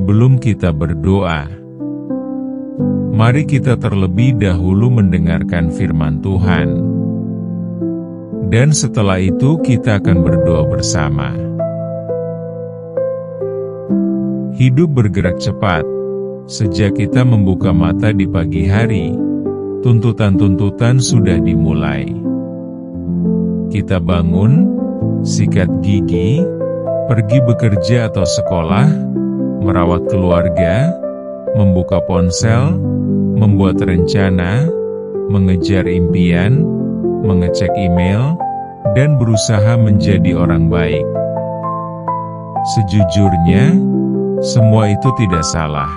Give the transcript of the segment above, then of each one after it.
Sebelum kita berdoa, mari kita terlebih dahulu mendengarkan firman Tuhan. Dan setelah itu kita akan berdoa bersama. Hidup bergerak cepat. Sejak kita membuka mata di pagi hari, tuntutan-tuntutan sudah dimulai. Kita bangun, sikat gigi, pergi bekerja atau sekolah, merawat keluarga, membuka ponsel, membuat rencana, mengejar impian, mengecek email, dan berusaha menjadi orang baik. Sejujurnya, semua itu tidak salah.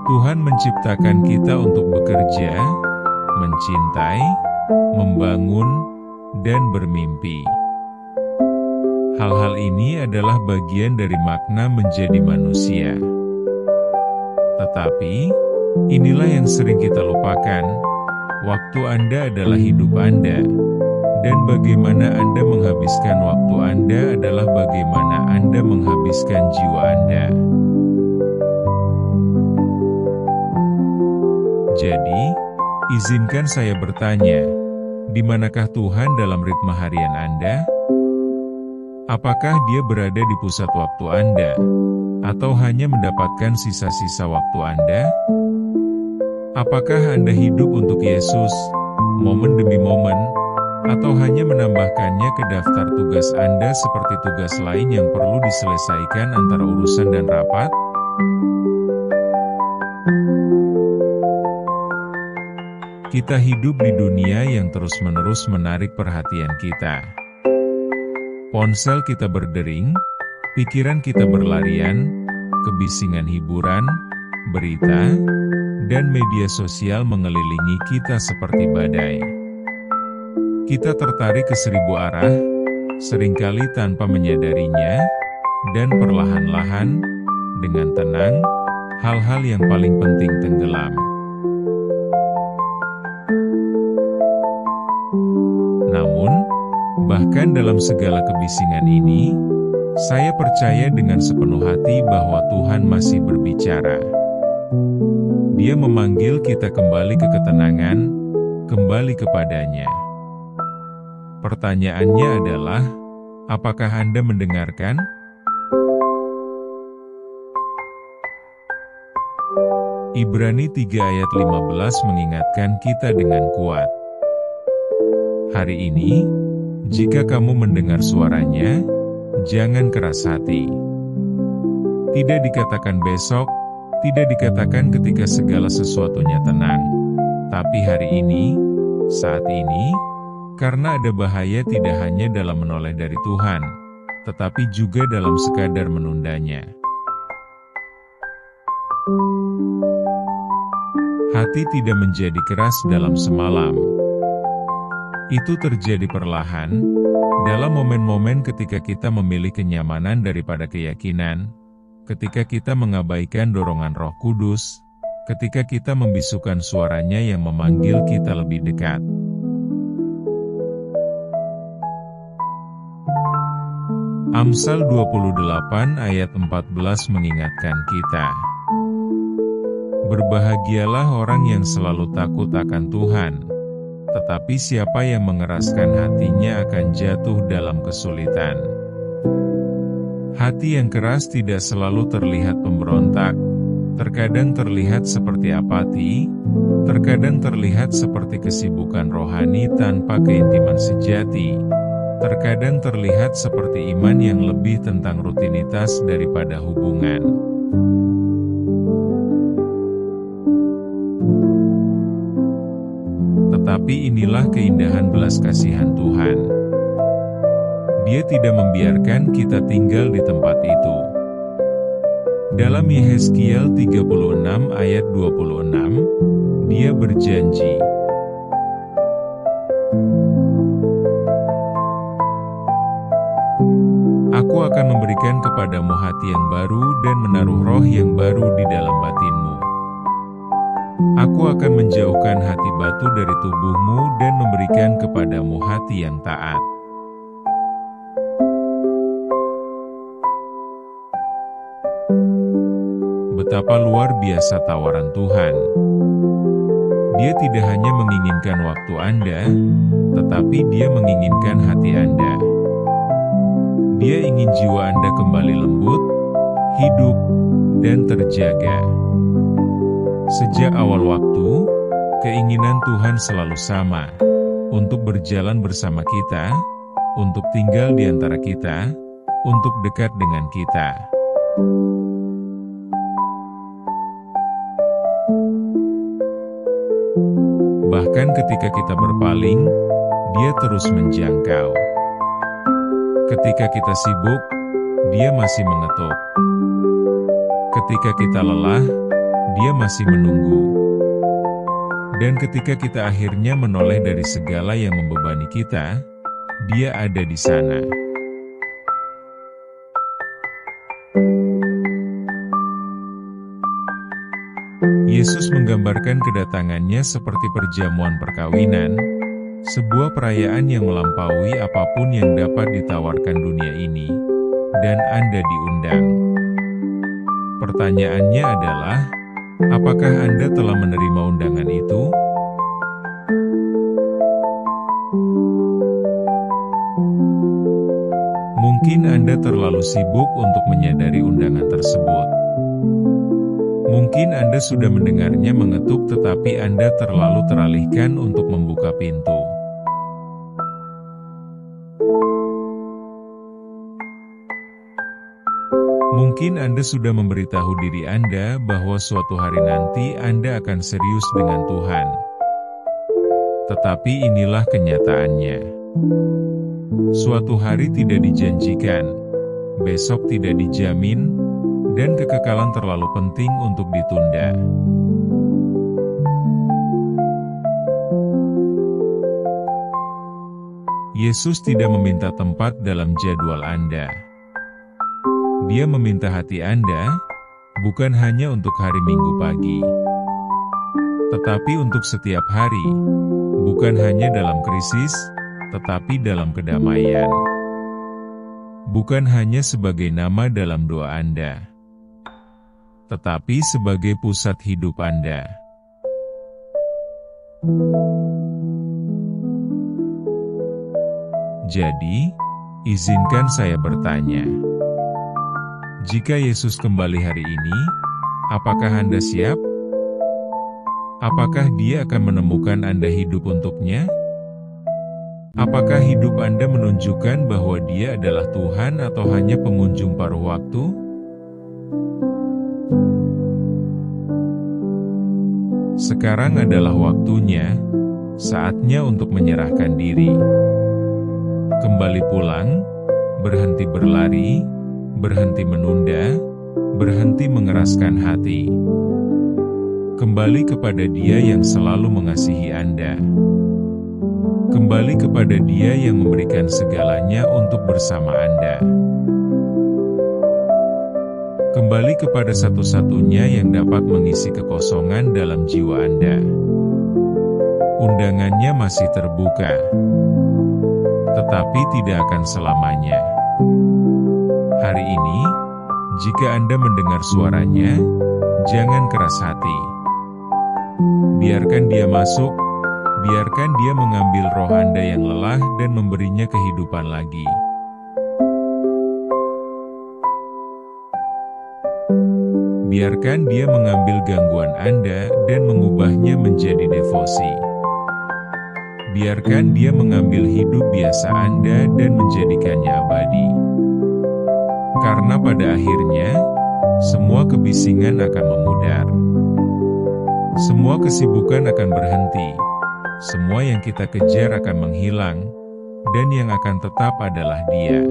Tuhan menciptakan kita untuk bekerja, mencintai, membangun, dan bermimpi. Hal-hal ini adalah bagian dari makna menjadi manusia. Tetapi, inilah yang sering kita lupakan. Waktu Anda adalah hidup Anda. Dan bagaimana Anda menghabiskan waktu Anda adalah bagaimana Anda menghabiskan jiwa Anda. Jadi, izinkan saya bertanya, di manakah Tuhan dalam ritme harian Anda? Apakah Dia berada di pusat waktu Anda? Atau hanya mendapatkan sisa-sisa waktu Anda? Apakah Anda hidup untuk Yesus, momen demi momen, atau hanya menambahkannya ke daftar tugas Anda seperti tugas lain yang perlu diselesaikan antara urusan dan rapat? Kita hidup di dunia yang terus-menerus menarik perhatian kita. Ponsel kita berdering, pikiran kita berlarian, kebisingan hiburan, berita, dan media sosial mengelilingi kita seperti badai. Kita tertarik ke 1000 arah, seringkali tanpa menyadarinya, dan perlahan-lahan, dengan tenang, hal-hal yang paling penting tenggelam. Namun, bahkan dalam segala kebisingan ini, saya percaya dengan sepenuh hati bahwa Tuhan masih berbicara. Dia memanggil kita kembali ke ketenangan, kembali kepadanya. Pertanyaannya adalah, apakah Anda mendengarkan? Ibrani 3 ayat 15 mengingatkan kita dengan kuat. Hari ini, jika kamu mendengar suaranya, jangan keras hati. Tidak dikatakan besok, tidak dikatakan ketika segala sesuatunya tenang. Tapi hari ini, saat ini, karena ada bahaya tidak hanya dalam menoleh dari Tuhan, tetapi juga dalam sekadar menundanya. Hati tidak menjadi keras dalam semalam. Itu terjadi perlahan, dalam momen-momen ketika kita memilih kenyamanan daripada keyakinan, ketika kita mengabaikan dorongan Roh Kudus, ketika kita membisukan suaranya yang memanggil kita lebih dekat. Amsal 28 ayat 14 mengingatkan kita. Berbahagialah orang yang selalu takut akan Tuhan, tetapi siapa yang mengeraskan hatinya akan jatuh dalam kesulitan. Hati yang keras tidak selalu terlihat pemberontak, terkadang terlihat seperti apati, terkadang terlihat seperti kesibukan rohani tanpa keintiman sejati, terkadang terlihat seperti iman yang lebih tentang rutinitas daripada hubungan. Tetapi inilah keindahan belas kasihan Tuhan. Dia tidak membiarkan kita tinggal di tempat itu. Dalam Yehezkiel 36 ayat 26, Dia berjanji, Aku akan memberikan kepadamu hati yang baru dan menaruh roh yang baru di dalam batinmu. Aku akan menjauhkan hati batu dari tubuhmu dan memberikan kepadamu hati yang taat. betapa luar biasa tawaran Tuhan. Dia tidak hanya menginginkan waktu Anda, tetapi Dia menginginkan hati Anda. Dia ingin jiwa Anda kembali lembut, hidup, dan terjaga. Sejak awal waktu, keinginan Tuhan selalu sama, untuk berjalan bersama kita, untuk tinggal di antara kita, untuk dekat dengan kita. Bahkan ketika kita berpaling, Dia terus menjangkau. Ketika kita sibuk, Dia masih mengetuk. Ketika kita lelah, Dia masih menunggu. Dan ketika kita akhirnya menoleh dari segala yang membebani kita, Dia ada di sana. Yesus menggambarkan kedatangannya seperti perjamuan perkawinan, sebuah perayaan yang melampaui apapun yang dapat ditawarkan dunia ini, dan Anda diundang. Pertanyaannya adalah, apakah Anda telah menerima undangan itu? Mungkin Anda terlalu sibuk untuk menyadari undangan tersebut. Mungkin Anda sudah mendengarnya mengetuk tetapi Anda terlalu teralihkan untuk membuka pintu. Mungkin Anda sudah memberitahu diri Anda bahwa suatu hari nanti Anda akan serius dengan Tuhan. Tetapi inilah kenyataannya. Suatu hari tidak dijanjikan, besok tidak dijamin, dan kekekalan terlalu penting untuk ditunda. Yesus tidak meminta tempat dalam jadwal Anda. Dia meminta hati Anda, bukan hanya untuk hari Minggu pagi, tetapi untuk setiap hari, bukan hanya dalam krisis, tetapi dalam kedamaian. Bukan hanya sebagai nama dalam doa Anda, tetapi sebagai pusat hidup Anda. Jadi, izinkan saya bertanya. Jika Yesus kembali hari ini, apakah Anda siap? Apakah Dia akan menemukan Anda hidup untuknya? Apakah hidup Anda menunjukkan bahwa Dia adalah Tuhan atau hanya pengunjung paruh waktu? Sekarang adalah waktunya, saatnya untuk menyerahkan diri. Kembali pulang, berhenti berlari, berhenti menunda, berhenti mengeraskan hati. Kembali kepada Dia yang selalu mengasihi Anda. Kembali kepada Dia yang memberikan segalanya untuk bersama Anda. Kembali kepada satu-satunya yang dapat mengisi kekosongan dalam jiwa Anda. Undangannya masih terbuka, tetapi tidak akan selamanya. Hari ini, jika Anda mendengar suaranya, jangan keras hati. Biarkan Dia masuk, biarkan Dia mengambil roh Anda yang lelah dan memberinya kehidupan lagi. Biarkan Dia mengambil gangguan Anda dan mengubahnya menjadi devosi. Biarkan Dia mengambil hidup biasa Anda dan menjadikannya abadi. Karena pada akhirnya, semua kebisingan akan memudar. Semua kesibukan akan berhenti. Semua yang kita kejar akan menghilang, dan yang akan tetap adalah Dia.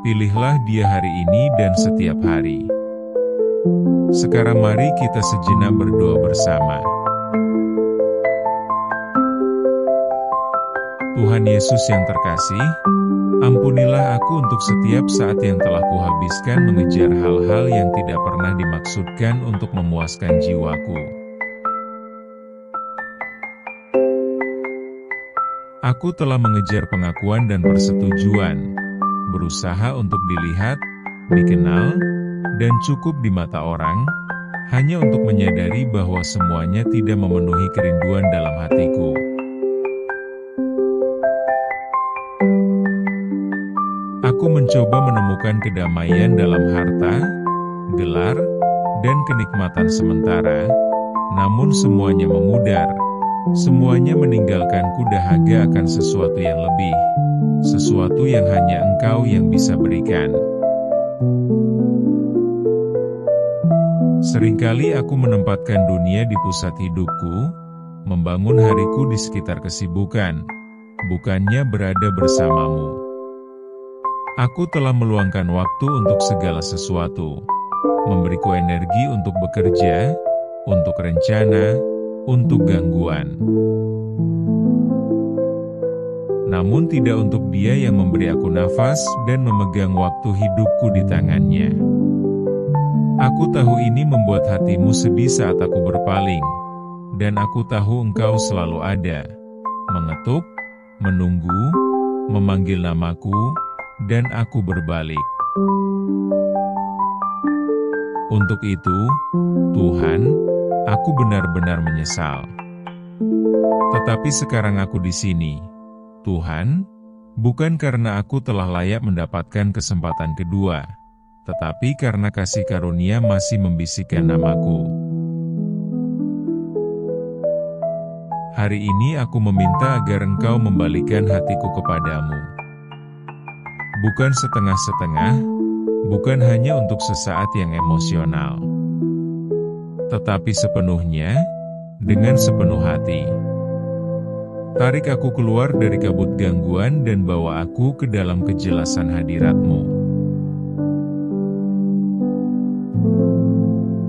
Pilihlah Dia hari ini dan setiap hari. Sekarang mari kita sejenak berdoa bersama. Tuhan Yesus yang terkasih, ampunilah aku untuk setiap saat yang telah kuhabiskan mengejar hal-hal yang tidak pernah dimaksudkan untuk memuaskan jiwaku. Aku telah mengejar pengakuan dan persetujuan, berusaha untuk dilihat, dikenal, dan cukup di mata orang, hanya untuk menyadari bahwa semuanya tidak memenuhi kerinduan dalam hatiku. Aku mencoba menemukan kedamaian dalam harta, gelar, dan kenikmatan sementara, namun semuanya memudar. Semuanya meninggalkanku dahaga akan sesuatu yang lebih, sesuatu yang hanya Engkau yang bisa berikan. Seringkali aku menempatkan dunia di pusat hidupku, membangun hariku di sekitar kesibukan, bukannya berada bersamamu. Aku telah meluangkan waktu untuk segala sesuatu, memberiku energi untuk bekerja, untuk rencana, untuk gangguan. Namun tidak untuk Dia yang memberi aku nafas dan memegang waktu hidupku di tangannya. Aku tahu ini membuat hatimu sedih saat aku berpaling, dan aku tahu Engkau selalu ada, mengetuk, menunggu, memanggil namaku, dan aku berbalik. Untuk itu, Tuhan, aku benar-benar menyesal. Tetapi sekarang aku di sini, Tuhan, bukan karena aku telah layak mendapatkan kesempatan kedua, tetapi karena kasih karunia masih membisikkan namaku. Hari ini aku meminta agar Engkau membalikan hatiku kepadamu. Bukan setengah-setengah, bukan hanya untuk sesaat yang emosional, tetapi sepenuhnya, dengan sepenuh hati. Tarik aku keluar dari kabut gangguan dan bawa aku ke dalam kejelasan hadirat-Mu.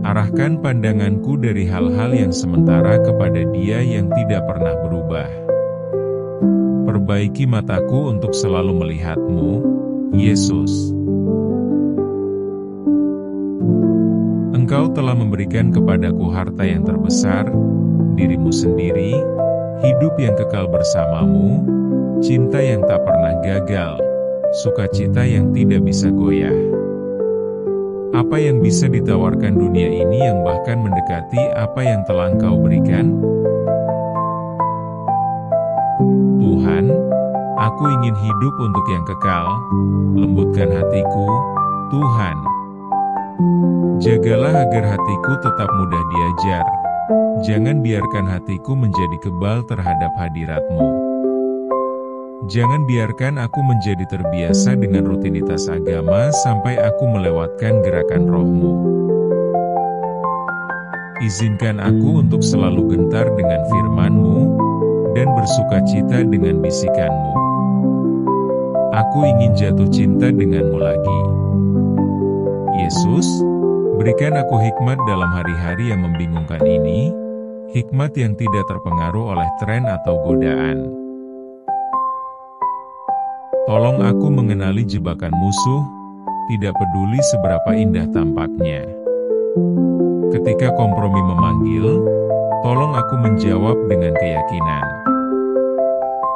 Arahkan pandanganku dari hal-hal yang sementara kepada Dia yang tidak pernah berubah. Perbaiki mataku untuk selalu melihat-Mu, Yesus. Engkau telah memberikan kepadaku harta yang terbesar, diri-Mu sendiri, hidup yang kekal bersama-Mu, cinta yang tak pernah gagal, sukacita yang tidak bisa goyah. Apa yang bisa ditawarkan dunia ini yang bahkan mendekati apa yang telah Engkau berikan? Tuhan, aku ingin hidup untuk yang kekal, lembutkan hatiku, Tuhan. Jagalah agar hatiku tetap mudah diajar, jangan biarkan hatiku menjadi kebal terhadap hadirat-Mu. Jangan biarkan aku menjadi terbiasa dengan rutinitas agama sampai aku melewatkan gerakan Roh-Mu. Izinkan aku untuk selalu gentar dengan firman-Mu, dan bersukacita dengan bisikan-Mu. Aku ingin jatuh cinta dengan-Mu lagi. Yesus, berikan aku hikmat dalam hari-hari yang membingungkan ini, hikmat yang tidak terpengaruh oleh tren atau godaan. Tolong aku mengenali jebakan musuh, tidak peduli seberapa indah tampaknya. Ketika kompromi memanggil, tolong aku menjawab dengan keyakinan.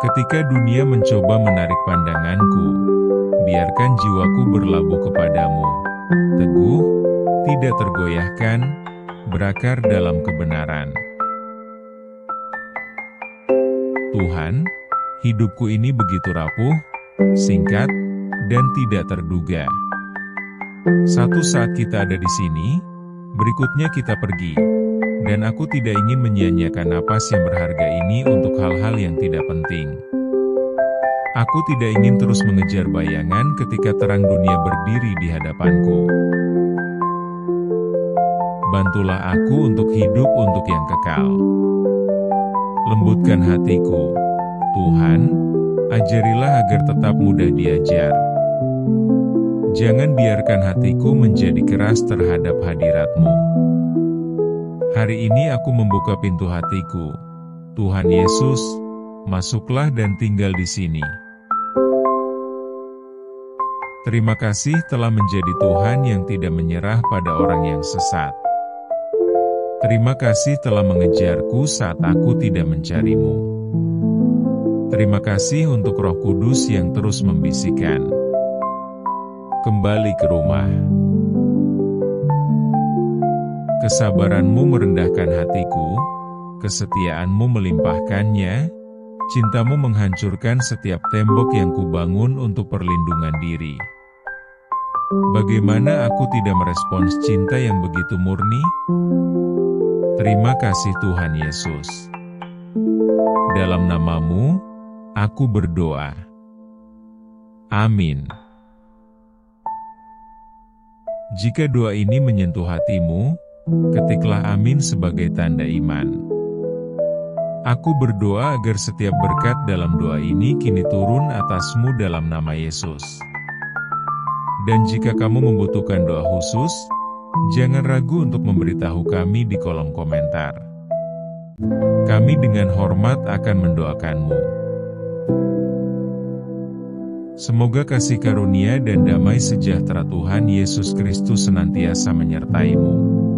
Ketika dunia mencoba menarik pandanganku, biarkan jiwaku berlabuh kepadamu, teguh, tidak tergoyahkan, berakar dalam kebenaran. Tuhan, hidupku ini begitu rapuh, singkat, dan tidak terduga. Satu saat kita ada di sini, berikutnya kita pergi, dan aku tidak ingin menyia-nyiakan napas yang berharga ini untuk hal-hal yang tidak penting. Aku tidak ingin terus mengejar bayangan ketika terang dunia berdiri di hadapanku. Bantulah aku untuk hidup untuk yang kekal. Lembutkan hatiku, Tuhan. Ajarilah agar tetap mudah diajar. Jangan biarkan hatiku menjadi keras terhadap hadirat-Mu. Hari ini aku membuka pintu hatiku. Tuhan Yesus, masuklah dan tinggal di sini. Terima kasih telah menjadi Tuhan yang tidak menyerah pada orang yang sesat. Terima kasih telah mengejarku saat aku tidak mencari-Mu. Terima kasih untuk Roh Kudus yang terus membisikkan. kembali ke rumah. Kesabaranmu merendahkan hatiku, kesetiaanmu melimpahkannya, cintamu menghancurkan setiap tembok yang kubangun untuk perlindungan diri. Bagaimana aku tidak merespons cinta yang begitu murni? Terima kasih Tuhan Yesus. Dalam nama-Mu, aku berdoa. Amin. Jika doa ini menyentuh hatimu, ketiklah amin sebagai tanda iman. Aku berdoa agar setiap berkat dalam doa ini kini turun atasmu dalam nama Yesus. Dan jika kamu membutuhkan doa khusus, jangan ragu untuk memberitahu kami di kolom komentar. Kami dengan hormat akan mendoakanmu. Semoga kasih karunia dan damai sejahtera Tuhan Yesus Kristus senantiasa menyertai-Mu.